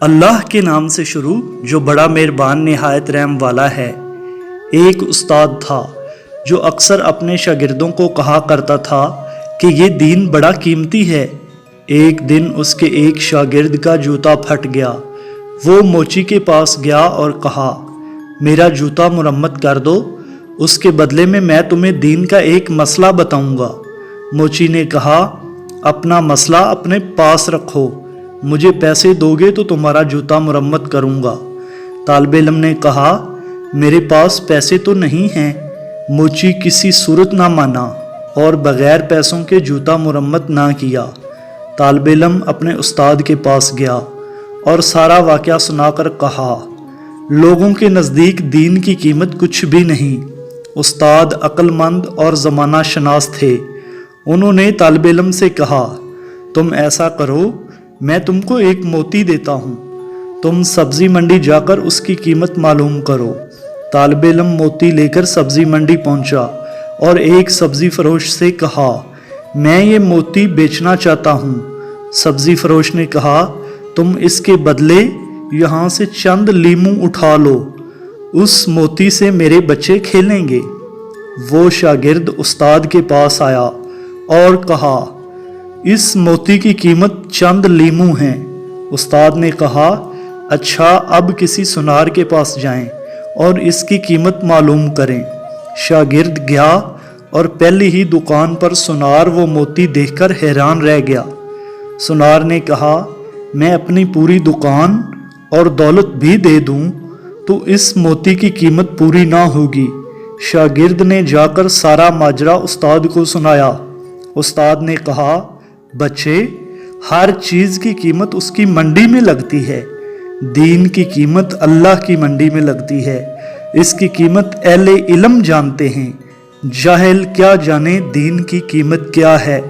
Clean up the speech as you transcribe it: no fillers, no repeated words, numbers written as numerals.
اللہ کے نام سے شروع جو بڑا مہربان نہایت رحم والا ہے۔ ایک استاد تھا جو اکثر اپنے شاگردوں کو کہا کرتا تھا کہ یہ دین بڑا قیمتی ہے۔ ایک دن اس کے ایک شاگرد کا جوتا پھٹ گیا۔ وہ موچی کے پاس گیا اور کہا، میرا جوتا مرمت کر دو، اس کے بدلے میں تمہیں دین کا ایک مسئلہ بتاؤں گا۔ موچی نے کہا، اپنا مسئلہ اپنے پاس رکھو، مجھے پیسے دو گے تو تمہارا جوتا مرمت کروں گا۔ طالب علم نے کہا، میرے پاس پیسے تو نہیں ہیں۔ موچی کسی صورت نہ مانا اور بغیر پیسوں کے جوتا مرمت نہ کیا۔ طالب علم اپنے استاد کے پاس گیا اور سارا واقعہ سنا کر کہا، لوگوں کے نزدیک دین کی قیمت کچھ بھی نہیں۔ استاد عقل مند اور زمانہ شناس تھے۔ انہوں نے طالب علم سے کہا، تم ایسا کرو، میں تم کو ایک موتی دیتا ہوں، تم سبزی منڈی جا کر اس کی قیمت معلوم کرو۔ طالب علم موتی لے کر سبزی منڈی پہنچا اور ایک سبزی فروش سے کہا، میں یہ موتی بیچنا چاہتا ہوں۔ سبزی فروش نے کہا، تم اس کے بدلے یہاں سے چند لیموں اٹھا لو، اس موتی سے میرے بچے کھیلیں گے۔ وہ شاگرد استاد کے پاس آیا اور کہا، اس موتی کی قیمت چند لیموں ہیں۔ استاد نے کہا، اچھا، اب کسی سنار کے پاس جائیں اور اس کی قیمت معلوم کریں۔ شاگرد گیا اور پہلی ہی دکان پر سنار وہ موتی دیکھ کر حیران رہ گیا۔ سنار نے کہا، میں اپنی پوری دکان اور دولت بھی دے دوں تو اس موتی کی قیمت پوری نہ ہوگی۔ شاگرد نے جا کر سارا ماجرا استاد کو سنایا۔ استاد نے کہا، بچے، ہر چیز کی قیمت اس کی منڈی میں لگتی ہے، دین کی قیمت اللہ کی منڈی میں لگتی ہے۔ اس کی قیمت اہل علم جانتے ہیں، جاہل کیا جانے دین کی قیمت کیا ہے۔